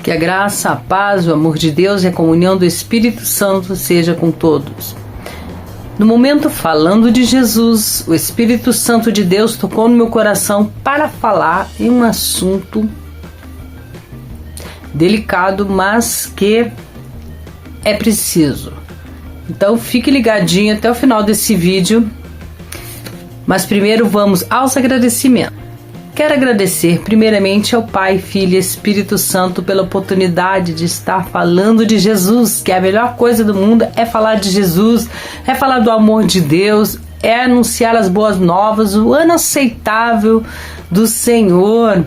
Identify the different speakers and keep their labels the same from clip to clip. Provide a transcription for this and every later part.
Speaker 1: Que a graça, a paz, o amor de Deus e a comunhão do Espírito Santo seja com todos. No momento falando de Jesus, o Espírito Santo de Deus tocou no meu coração para falar em um assunto delicado, mas que é preciso. Então fique ligadinho até o final desse vídeo. Mas primeiro vamos aos agradecimentos. Quero agradecer primeiramente ao Pai, Filho e Espírito Santo pela oportunidade de estar falando de Jesus, que a melhor coisa do mundo é falar de Jesus, é falar do amor de Deus, é anunciar as boas novas, o ano aceitável do Senhor,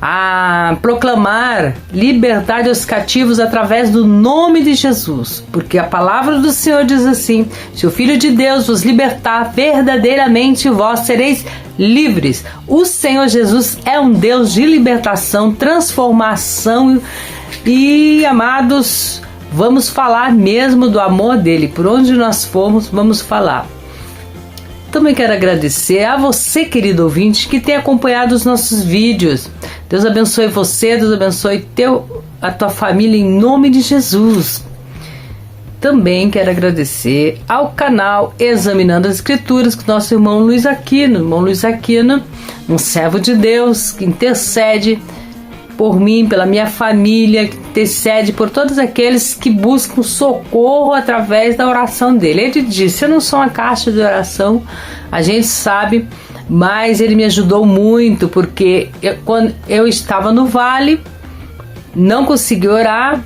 Speaker 1: a proclamar liberdade aos cativos através do nome de Jesus, porque a palavra do Senhor diz assim: se o Filho de Deus vos libertar, verdadeiramente vós sereis livres. O Senhor Jesus é um Deus de libertação, transformação e, amados, vamos falar mesmo do amor dele. Por onde nós formos, vamos falar. Também quero agradecer a você, querido ouvinte, que tem acompanhado os nossos vídeos. Deus abençoe você, Deus abençoe a tua família em nome de Jesus. Também quero agradecer ao canal Examinando as Escrituras, com nosso irmão Luiz Aquino. Irmão Luiz Aquino, um servo de Deus, que intercede por mim, pela minha família, que intercede por todos aqueles que buscam socorro através da oração dele. Ele disse: eu não sou uma caixa de oração, a gente sabe, mas ele me ajudou muito, porque quando eu estava no vale, não consegui orar,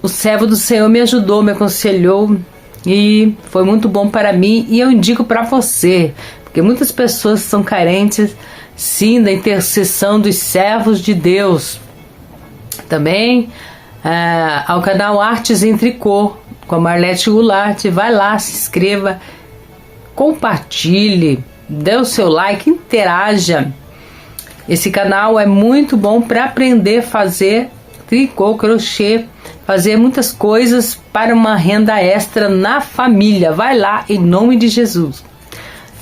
Speaker 1: o servo do Senhor me ajudou, me aconselhou e foi muito bom para mim, e eu indico para você, porque muitas pessoas são carentes, sim, da intercessão dos servos de Deus. Também ao canal Artes em Tricô, com a Marlete Goulart. Vai lá, se inscreva, compartilhe, dê o seu like, interaja. Esse canal é muito bom para aprender a fazer tricô, crochê, fazer muitas coisas para uma renda extra na família. Vai lá, em nome de Jesus.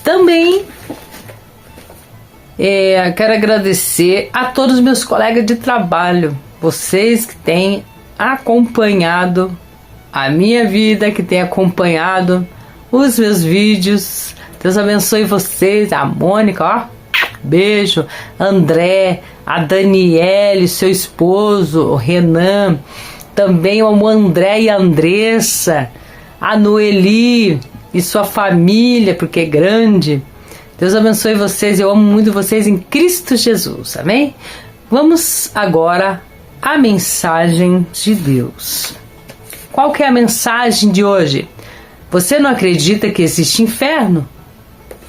Speaker 1: Também quero agradecer a todos os meus colegas de trabalho, vocês que têm acompanhado a minha vida, que têm acompanhado os meus vídeos. Deus abençoe vocês. A Mônica, ó, beijo. André, a Daniele, seu esposo, o Renan, também o André e a Andressa, a Noeli e sua família, porque é grande. Deus abençoe vocês, eu amo muito vocês em Cristo Jesus, amém? Vamos agora à mensagem de Deus. Qual que é a mensagem de hoje? Você não acredita que existe inferno?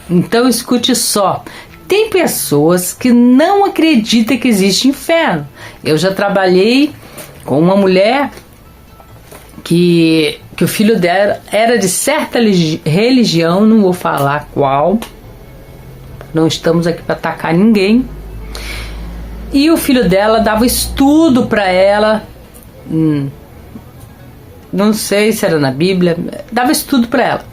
Speaker 1: Então escute só. Tem pessoas que não acreditam que existe inferno. Eu já trabalhei com uma mulher que o filho dela era de certa religião, não vou falar qual, não estamos aqui para atacar ninguém, e o filho dela dava estudo para ela, não sei se era na Bíblia, dava estudo para ela,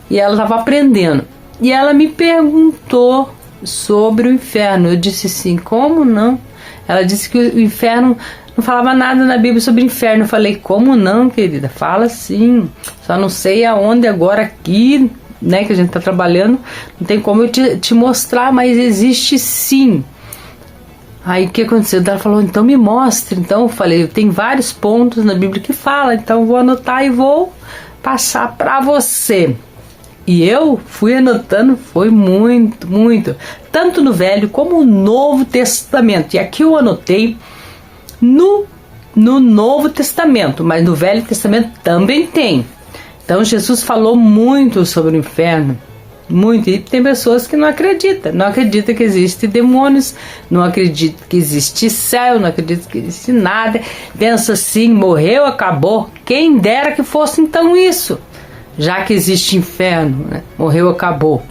Speaker 1: e ela estava aprendendo, e ela me perguntou sobre o inferno. Eu disse sim, como não? Ela disse que o inferno não falava nada na Bíblia sobre o inferno. Eu falei, como não, querida? Fala sim, só não sei aonde agora aqui, né, que a gente está trabalhando, não tem como eu te mostrar, mas existe sim. Aí o que aconteceu? Ela falou, então me mostre. Então eu falei, tem vários pontos na Bíblia que fala, então eu vou anotar e vou passar para você. E eu fui anotando, foi muito, tanto no Velho como no Novo Testamento. E aqui eu anotei no Novo Testamento, mas no Velho Testamento também tem. Então Jesus falou muito sobre o inferno, muito. E tem pessoas que não acreditam que existe demônios, não acreditam que existe céu, não acreditam que existe nada. Pensa assim, morreu, acabou. Quem dera que fosse então isso, já que existe inferno, né? Morreu, acabou.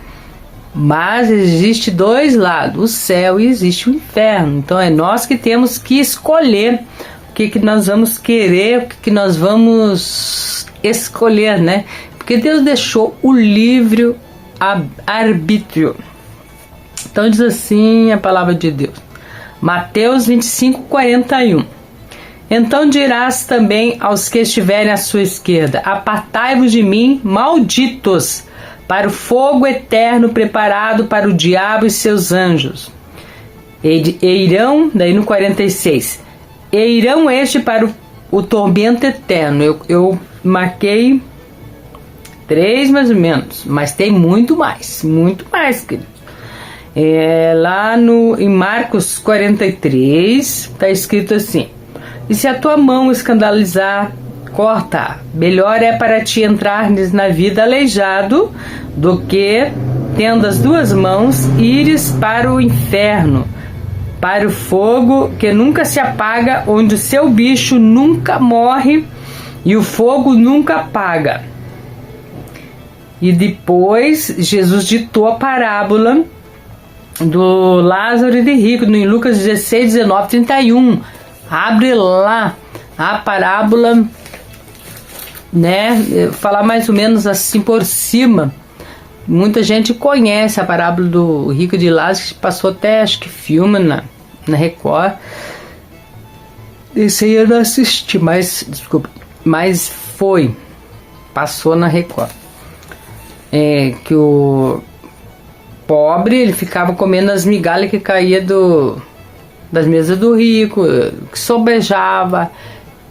Speaker 1: Mas existe dois lados, o céu e existe o inferno. Então é nós que temos que escolher o que nós vamos querer, o que nós vamos escolher, né? Porque Deus deixou o livre arbítrio. Então diz assim a palavra de Deus, Mateus 25:41. Então dirás também aos que estiverem à sua esquerda: apartai-vos de mim, malditos, para o fogo eterno preparado para o diabo e seus anjos. E irão, daí no 46, e irão para o tormento eterno. Eu marquei 3 mais ou menos, mas tem muito mais, querido. Lá em Marcos 43, está escrito assim: e se a tua mão escandalizar, corta. Melhor é para ti entrares na vida aleijado, do que, tendo as 2 mãos, ires para o inferno, para o fogo que nunca se apaga, onde o seu bicho nunca morre e o fogo nunca apaga. E depois Jesus ditou a parábola do Lázaro e de rico, em Lucas 16, 19, 31. Abre lá a parábola, né? Falar mais ou menos assim por cima. Muita gente conhece a parábola do rico de Lázaro, que passou até, acho que filme na Record. Esse aí eu não assisti, mas passou na Record. Que o pobre, ele ficava comendo as migalhas que caía das mesas do rico, que sobejava,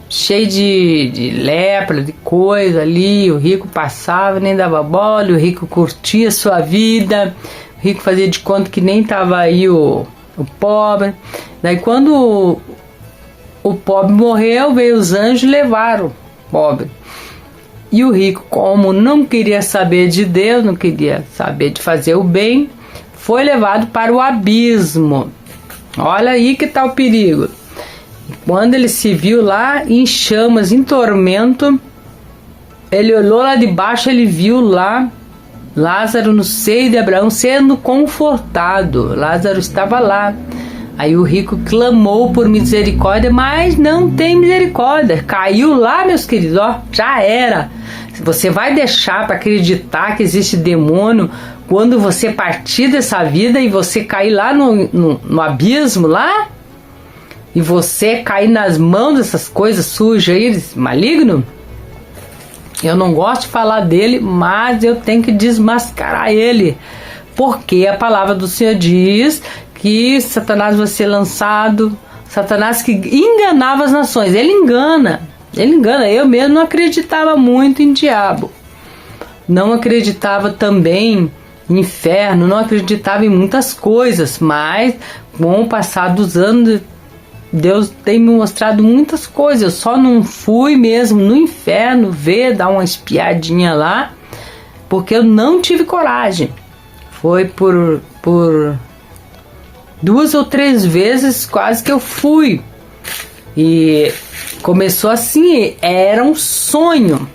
Speaker 1: cheio de lepra, de coisa ali. O rico passava, nem dava bola, o rico curtia a sua vida, o rico fazia de conta que nem estava aí o pobre. Daí quando o pobre morreu, veio os anjos e levaram o pobre. E o rico, como não queria saber de Deus, não queria saber de fazer o bem, foi levado para o abismo. Olha aí que tá o perigo. Quando ele se viu lá em chamas, em tormento, ele olhou lá de baixo, ele viu lá Lázaro no seio de Abraão sendo confortado. Lázaro estava lá. Aí o rico clamou por misericórdia, mas não tem misericórdia. Caiu lá, meus queridos, ó, já era. Você vai deixar para acreditar que existe demônio quando você partir dessa vida e você cair lá no abismo lá? E você cair nas mãos dessas coisas sujas aí, maligno? Eu não gosto de falar dele, mas eu tenho que desmascarar ele. Porque a palavra do Senhor diz que Satanás vai ser lançado. Satanás que enganava as nações. Ele engana. Eu mesmo não acreditava muito em diabo. Não acreditava também em inferno. Não acreditava em muitas coisas. Mas com o passar dos anos, Deus tem me mostrado muitas coisas. Eu só não fui mesmo no inferno ver, dar uma espiadinha lá, porque eu não tive coragem. Foi por 2 ou 3 vezes quase que eu fui. E começou assim, era um sonho.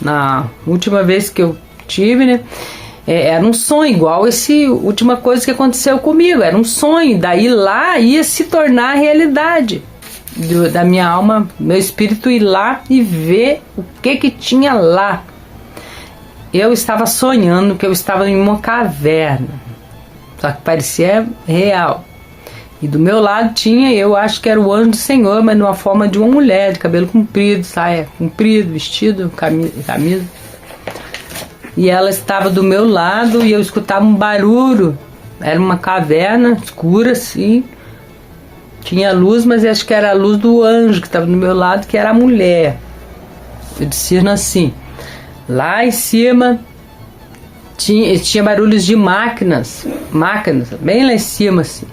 Speaker 1: Na última vez que eu tive, né? Era um sonho, igual essa última coisa que aconteceu comigo. Era um sonho, daí lá ia se tornar realidade da minha alma, meu espírito ir lá e ver o que tinha lá. Eu estava sonhando que eu estava em uma caverna, só que parecia real. E do meu lado tinha, eu acho que era o anjo do Senhor, mas numa forma de uma mulher, de cabelo comprido, saia comprido, vestido, camisa. E ela estava do meu lado e eu escutava um barulho. Era uma caverna escura assim. Tinha luz, mas eu acho que era a luz do anjo que estava do meu lado, que era a mulher. Eu disse assim. Lá em cima tinha barulhos de máquinas, bem lá em cima assim.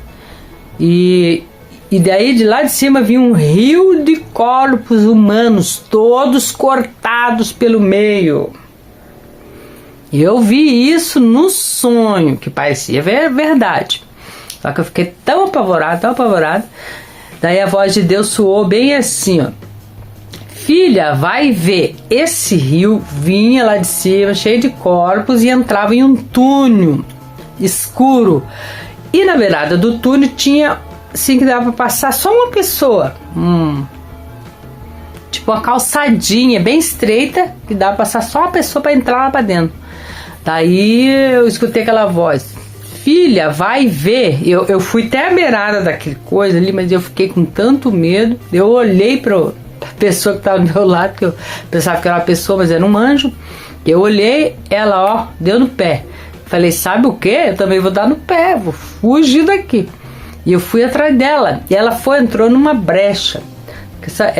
Speaker 1: E daí de lá de cima vinha um rio de corpos humanos, todos cortados pelo meio. Eu vi isso no sonho, que parecia verdade. Só que eu fiquei tão apavorada. Daí a voz de Deus soou bem assim, ó. Filha, vai ver. Esse rio vinha lá de cima, cheio de corpos, e entrava em um túnel escuro. E na beirada do túnel tinha, assim, que dava pra passar só uma pessoa. Tipo uma calçadinha bem estreita, que dava pra passar só uma pessoa pra entrar lá pra dentro. Daí eu escutei aquela voz. Filha, vai ver. Eu fui até a beirada daquela coisa ali, mas eu fiquei com tanto medo. Eu olhei pra pessoa que estava do meu lado, que eu pensava que era uma pessoa, mas era um anjo. Eu olhei, ela, ó, deu no pé. Falei, sabe o que? Eu também vou dar no pé, vou fugir daqui. E eu fui atrás dela. E ela entrou numa brecha.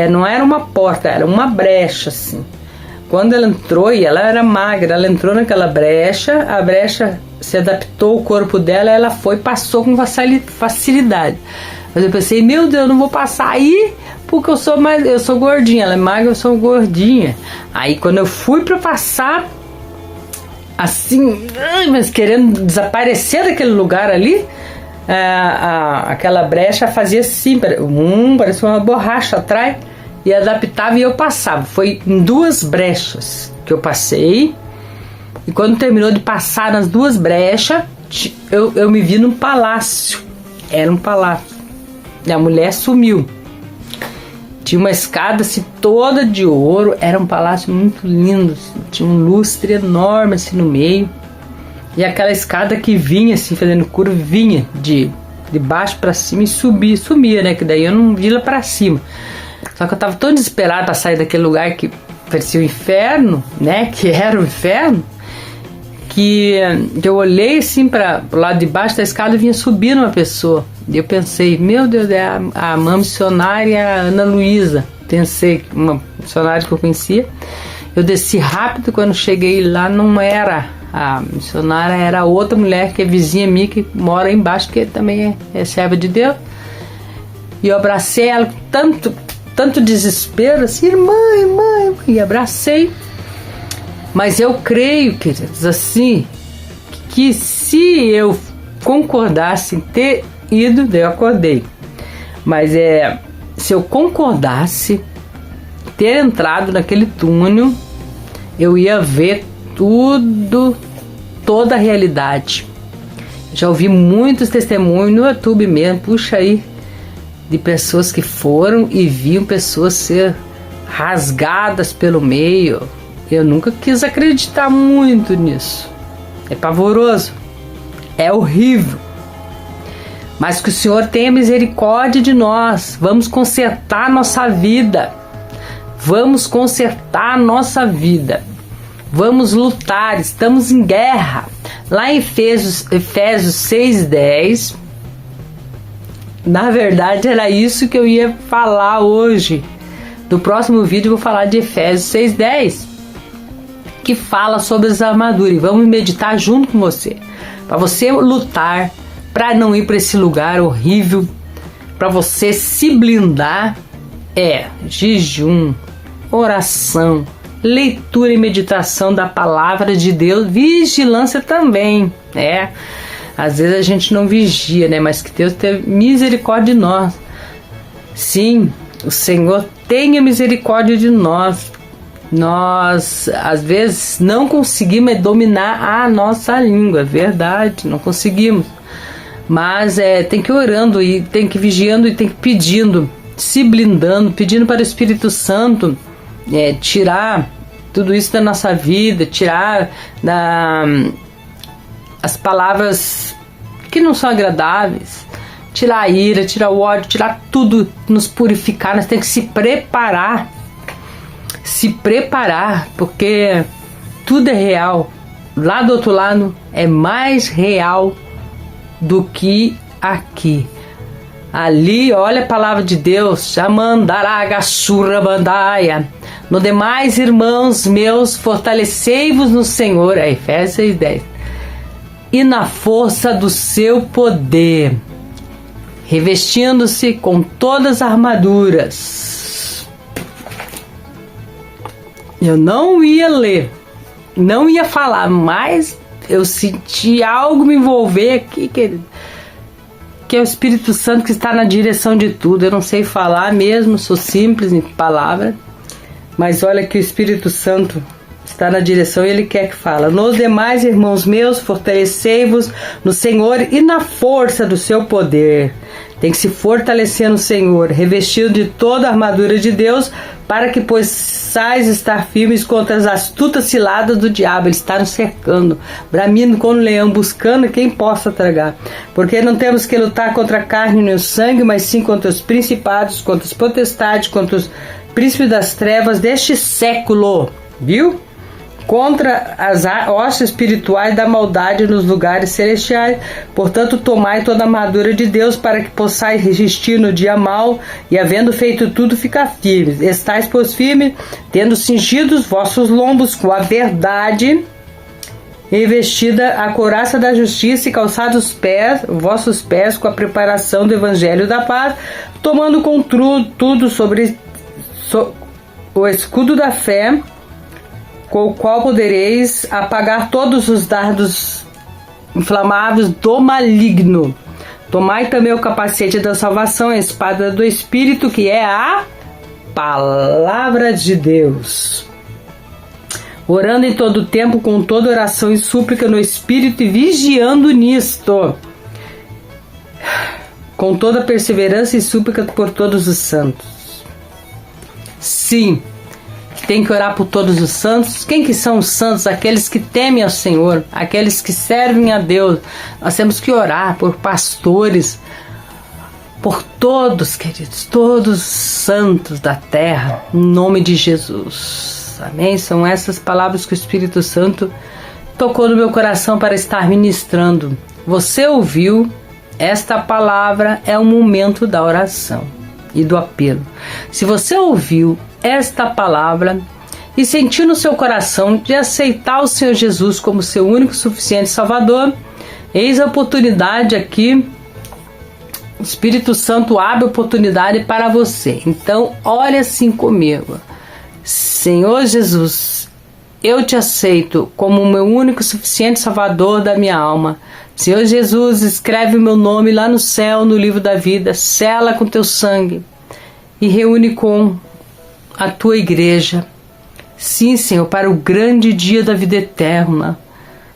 Speaker 1: Não era uma porta, era uma brecha, assim. Quando ela entrou, e ela era magra, ela entrou naquela brecha, a brecha se adaptou ao corpo dela, ela passou com facilidade. Mas eu pensei, meu Deus, eu não vou passar aí, porque eu sou gordinha, ela é magra, eu sou gordinha. Aí quando eu fui pra passar, assim, mas querendo desaparecer daquele lugar ali, aquela brecha fazia assim, parecia uma borracha atrás, e adaptava e eu passava. Foi em 2 brechas que eu passei, e quando terminou de passar nas 2 brechas, eu me vi num palácio. Era um palácio. E a mulher sumiu. Tinha uma escada assim, toda de ouro. Era um palácio muito lindo, assim. Tinha um lustre enorme assim no meio. E aquela escada que vinha assim, fazendo curva, vinha de baixo para cima e sumia, né? Que daí eu não vi lá para cima. Só que eu tava tão desesperada para sair daquele lugar que parecia o inferno, né? Que era o inferno. Que eu olhei assim para o lado de baixo da escada e vinha subindo uma pessoa. E eu pensei, meu Deus, é a mãe missionária Ana Luísa. Pensei, uma missionária que eu conhecia. Eu desci rápido, quando cheguei lá não era a missionária, era outra mulher que é vizinha minha, que mora embaixo, que também é serva de Deus. E eu abracei ela com tanto desespero, assim, irmã, e abracei. Mas eu creio, queridos, assim, que se eu concordasse em ter ido, eu acordei. Mas se eu concordasse ter entrado naquele túnel, eu ia ver toda a realidade. Já ouvi muitos testemunhos no YouTube mesmo, puxa aí, de pessoas que foram e viam pessoas ser rasgadas pelo meio. Eu nunca quis acreditar muito nisso. É pavoroso. É horrível. Mas que o Senhor tenha misericórdia de nós. Vamos consertar nossa vida. Vamos consertar nossa vida. Vamos lutar. Estamos em guerra. Lá em Efésios 6:10. Na verdade era isso que eu ia falar hoje. No próximo vídeo eu vou falar de Efésios 6:10. Que fala sobre as armaduras, e vamos meditar junto com você, para você lutar, para não ir para esse lugar horrível, para você se blindar. Jejum, oração, leitura e meditação da palavra de Deus, vigilância também, às vezes a gente não vigia, né? Mas que Deus tenha misericórdia de nós. Sim, o Senhor tenha misericórdia de nós. Nós, às vezes, não conseguimos dominar a nossa língua, é verdade, não conseguimos. Mas tem que ir orando, e tem que ir vigiando, e tem que ir pedindo, se blindando, pedindo para o Espírito Santo tirar tudo isso da nossa vida, tirar as palavras que não são agradáveis, tirar a ira, tirar o ódio, tirar tudo, nos purificar. Nós temos que se preparar, porque tudo é real. Lá do outro lado é mais real do que aqui. Ali, olha a palavra de Deus, Jamandaragasurrabandaia. No demais, irmãos meus, fortalecei-vos no Senhor, Efésios 6:10, e na força do seu poder, revestindo-se com todas as armaduras. Eu não ia ler não ia falar, mas eu senti algo me envolver aqui, querido, que é o Espírito Santo que está na direção de tudo. Eu não sei falar mesmo, sou simples em palavra, mas olha que o Espírito Santo está na direção e Ele quer que fala. Nos demais, irmãos meus, fortalecei-vos no Senhor e na força do seu poder. Tem que se fortalecer no Senhor, revestido de toda a armadura de Deus, para que possais estar firmes contra as astutas ciladas do diabo. Ele está nos cercando, bramindo como um leão, buscando quem possa tragar. Porque não temos que lutar contra a carne nem o sangue, mas sim contra os principados, contra as potestades, contra os príncipes das trevas deste século. Viu? Contra as hostes espirituais da maldade nos lugares celestiais. Portanto, tomai toda a armadura de Deus, para que possais resistir no dia mau, e havendo feito tudo, ficar firmes. Estais, pois, firmes, tendo cingido os vossos lombos com a verdade, e vestida a couraça da justiça, e calçados os vossos pés com a preparação do evangelho da paz, tomando com tudo sobre o escudo da fé, com o qual podereis apagar todos os dardos inflamáveis do maligno. Tomai também o capacete da salvação, a espada do Espírito, que é a palavra de Deus. Orando em todo tempo, com toda oração e súplica no Espírito, e vigiando nisto, com toda perseverança e súplica por todos os santos. Sim, tem que orar por todos os santos. Quem que são os santos? Aqueles que temem ao Senhor, aqueles que servem a Deus. Nós temos que orar por pastores, por todos, queridos, todos os santos da terra, em nome de Jesus. Amém? São essas palavras que o Espírito Santo tocou no meu coração para estar ministrando. Você ouviu? Esta palavra é o momento da oração e do apelo. Se você ouviu esta palavra e sentiu no seu coração de aceitar o Senhor Jesus como seu único, suficiente Salvador, eis a oportunidade aqui. O Espírito Santo abre a oportunidade para você. Então, ore assim comigo. Senhor Jesus, eu te aceito como o meu único, suficiente Salvador da minha alma. Senhor Jesus, escreve o meu nome lá no céu, no livro da vida, sela com teu sangue e reúne com a tua igreja. Sim, Senhor, para o grande dia da vida eterna.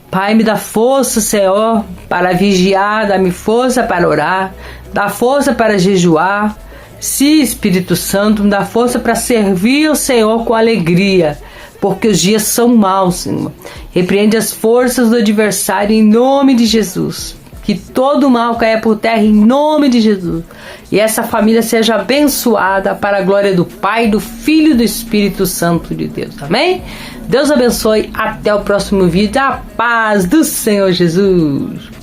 Speaker 1: Pai, me dá força, Senhor, para vigiar, dá-me força para orar, dá força para jejuar. Sim, Espírito Santo, me dá força para servir ao Senhor com alegria, porque os dias são maus, Senhor. Repreende as forças do adversário em nome de Jesus. Que todo mal caia por terra em nome de Jesus. E essa família seja abençoada para a glória do Pai, do Filho e do Espírito Santo de Deus. Amém? Deus abençoe. Até o próximo vídeo. A paz do Senhor Jesus.